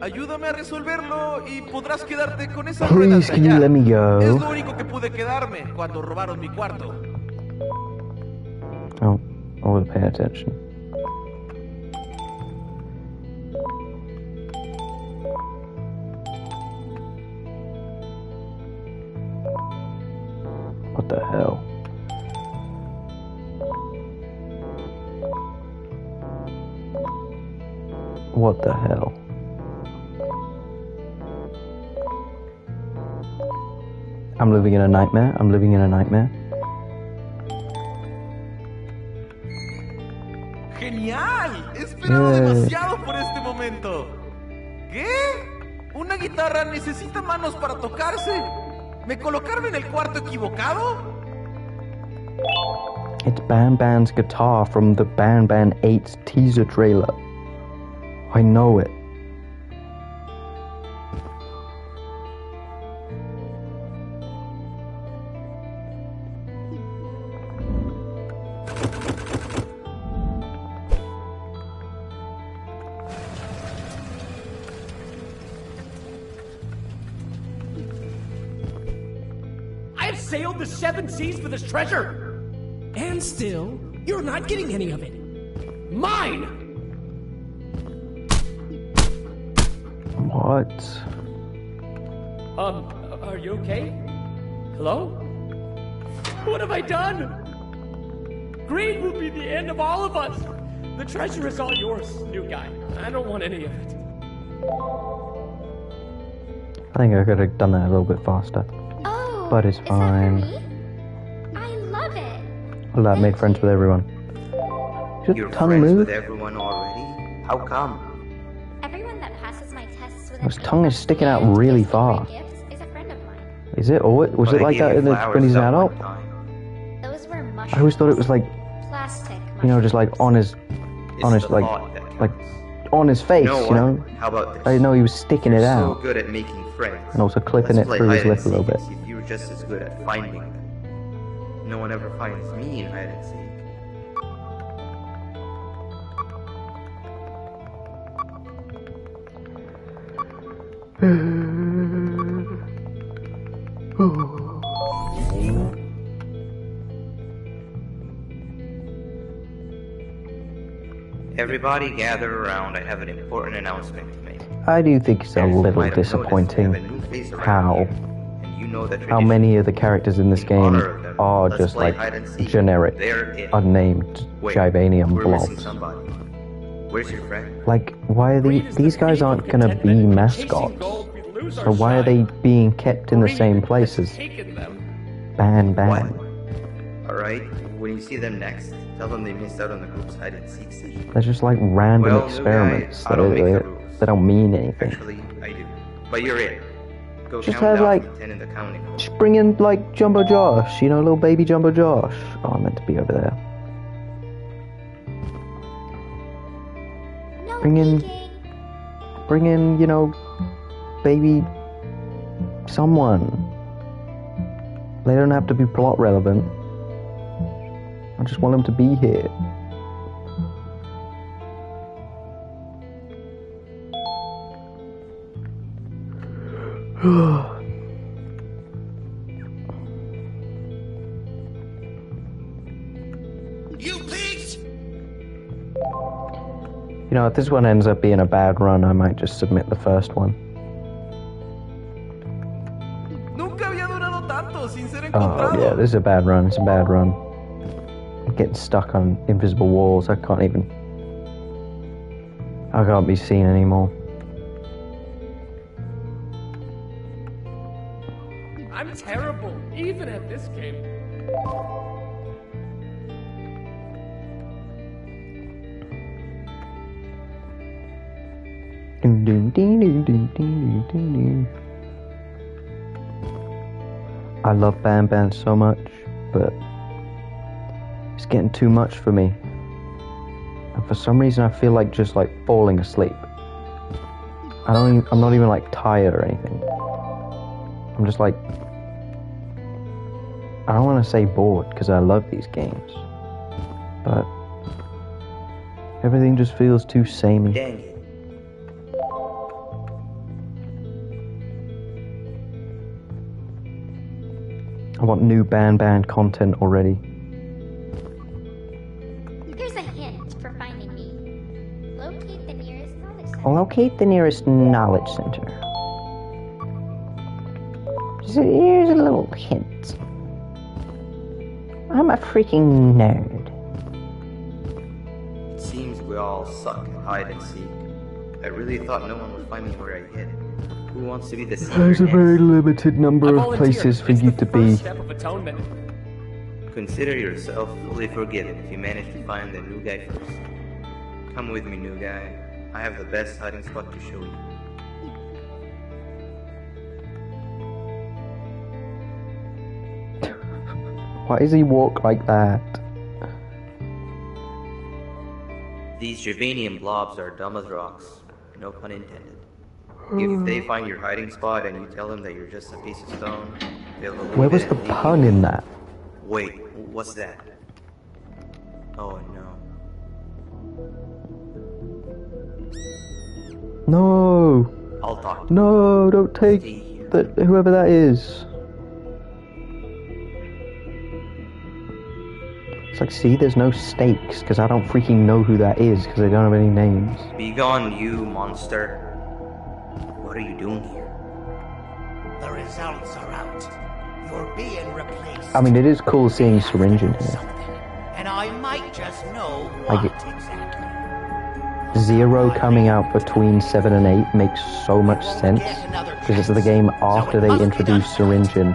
Ayúdame a resolverlo y podrás quedarte con esa rueda de Please, can you allá. let me go? Es lo único que pude quedarme cuando robaron mi cuarto. Oh, I will pay attention. What the hell? What the hell? I'm living in a nightmare. I'm living in a nightmare. ¡Genial! He esperado Yay. demasiado por este momento. ¿Qué? ¿Una guitarra necesita manos para tocarse? ¿Me colocaron en el cuarto equivocado? It's Banban's guitar from the Banban 8 teaser trailer. I know it. I have sailed the 7 seas for this treasure! And still, you're not getting any of it. Mine! What? Are you okay? Hello? What have I done? Greed will be the end of all of us. The treasure is all yours, new guy. I don't want any of it. I think I could have done that a little bit faster. Oh, But it's fine. Is that for me? I love it. Well, that made friends with everyone. Did You're your tongue friends move? with everyone already? How come? Everyone that passes my tests with His tongue is sticking out really far. gifts is a friend of mine. Is it? Or was Well, it they like gave that you in the, flowers when he's an that adult? one time. Those were mushrooms. I always thought it was like, Plastic you know, just like on his, It's the like, thought that like counts. on his face, You know you what? know? How about this? I didn't know he was sticking it So out. good at making friends. And also clipping Let's it play through his hide and lip a little seek bit. and see if you're just as good at finding them. No one ever finds me in hide and seek. Everybody gather around. I have an important announcement to make. I do think it's a As you little might have noticed, we disappointing have a new face around how here, and you know the how tradition. many of the characters in this In game honor of them, are let's just play like hide and seek. generic, They're it. unnamed Wait, Gibanium we're missing blobs. somebody. Where's your friend? Like, why are Greed is these the guys thief of aren't gonna be contentment, and chasing mascots? gold, we lose So our why are they shine. being kept in the Greed same has places? taken them. Banban. Alright, when you see them next, tell them they missed out on the group's hide and seek session. They're just like random Well, new experiments. guy, I don't make the They rules. don't mean anything. Actually, I do. But you're it. Go Just count have, down like- from 10 in the counting. Just bring in like Jumbo Josh, you know, little baby Jumbo Josh. Oh, I meant to be over there. No Bring in- peeking. Bring in, you know, baby someone. They don't have to be plot relevant. I just want them to be here. You pigs! You know, if this one ends up being a bad run, I might just submit the first one. Nunca había durado tanto sin ser Oh, encontrado. yeah, this is a bad run. It's a bad run. I'm getting stuck on invisible walls. I can't be seen anymore. I'm terrible, even at this game. Dun, dun, dun, dun, dun, dun, dun, dun. I love Banban so much, but it's getting too much for me. And for some reason, I feel like just like falling asleep. I'm not even like tired or anything. I'm just like, I don't want to say bored because I love these games, but everything just feels too samey. Dang it. I want new Banban content already. Here's a hint for finding me. Locate the nearest knowledge center. Locate the nearest knowledge center. So here's a little hint. I'm a freaking nerd. It seems we all suck at hide and seek. I really thought no one would find me where I hid. Who wants to be the secret There's a next? very limited number I of volunteer. places for It's you the to first be. step of atonement. Consider yourself fully forgiven if you manage to find the new guy first. Come with me, new guy. I have the best hiding spot to show you. Why does he walk like that? These Gervanium blobs are dumb as rocks. No pun intended. If they find your hiding spot and you tell them that you're just a piece of stone, they'll believe Where was it the and leave pun you. in that? Wait, what's that? Oh no. No! I'll talk. No, don't take Stay here. whoever that is. It's like, see, there's no stakes, because I don't freaking know who that is, because they don't have any names. Be gone, you monster. What are you doing here? The results are out. You're being replaced. I mean, it is cool seeing Syringe in here. Something, and I might just know I what get- exactly. Zero coming out between 7 and 8 makes so much sense, because it's the game after they introduced Syringe in,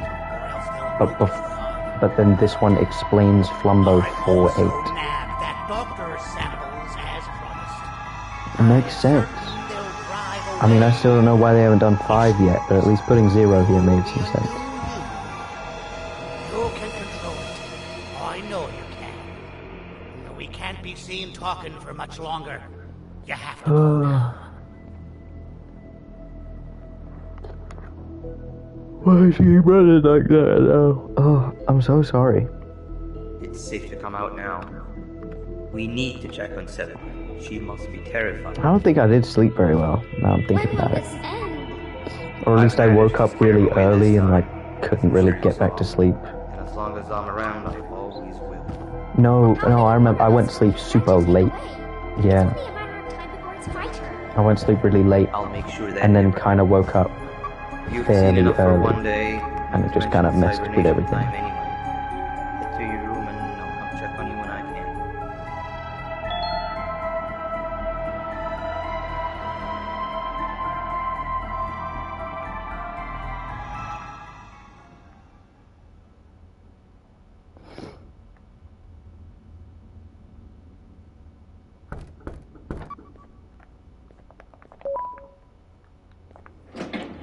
but then this one explains Flumbo for 8. Nab that doctor's samples as promised. It makes sense. They'll drive I mean, I away. still don't know why they haven't done 5 yet, but at least putting Zero here made some sense. You can control it. I know you can. But we can't be seen talking for much longer. You have to go now. Why is he running like that now? Oh, I'm so sorry. It's safe to come out now. We need to check on 7. She must be terrified. I don't think I did sleep very well, now I'm When thinking will about it. this end? Or at least I woke up really early and like couldn't really get back to sleep. And as long as I'm around, I always will. No, I remember I went to sleep super late. Yeah, It's only a matter of time before it's my turn. I went to sleep really late I'll make sure that and then never kind of woke up You've fairly seen enough for early, one day, and it just kind of messed with hibernation everything. time anyway. Get to your room and I'll come check on you when I can.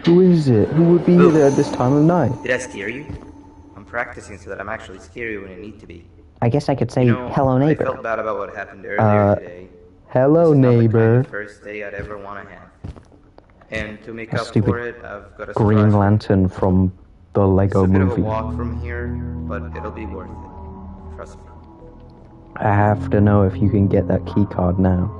Who is it? Who would be here at this time of night? Did I scare you? I'm practicing so that I'm actually scary when I need to be. I guess I could say You know, hello I neighbor. felt bad about what happened earlier today. Hello This is not the kind neighbor. of first day I'd ever want to have. And to make A up stupid for it, I've got a Green surprise. Lantern from the Lego It's a bit movie. of a walk from here, but it'll be worth it. Trust me. I have to know if you can get that key card now.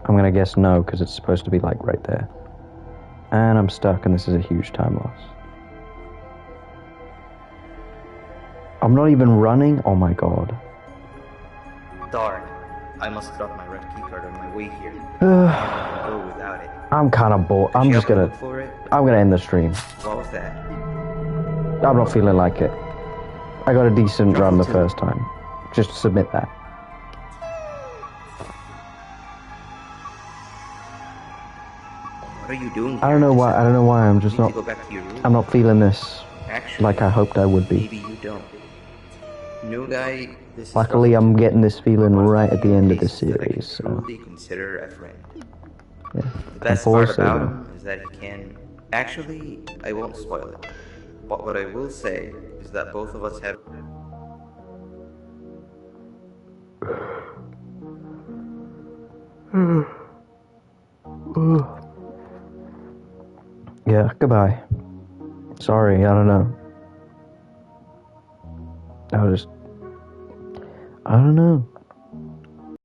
I'm gonna guess no, because it's supposed to be like right there. And I'm stuck, and this is a huge time loss. I'm not even running? Oh my god. Darn. I must drop my red keycard on my way here. I can't go without it. I'm kind of bored. I'm Did you just have to gonna... look for it? I'm gonna end the stream. What was that? I'm not feeling like it. I got a decent run the first time. Just submit that. What are you doing? I don't know why. I don't know why. I'm just You need not. to go back to your room. I'm not feeling this Actually, like I hoped I would be. maybe you don't. New guy, this is Luckily, I'm getting this feeling right at the end of the cases that I can series. So truly consider a friend. yeah. The best I'm part forced about to. him is that he can. Actually, I won't spoil it. But what I will say is that both of us have. Yeah. Goodbye. Sorry. I don't know. I don't know.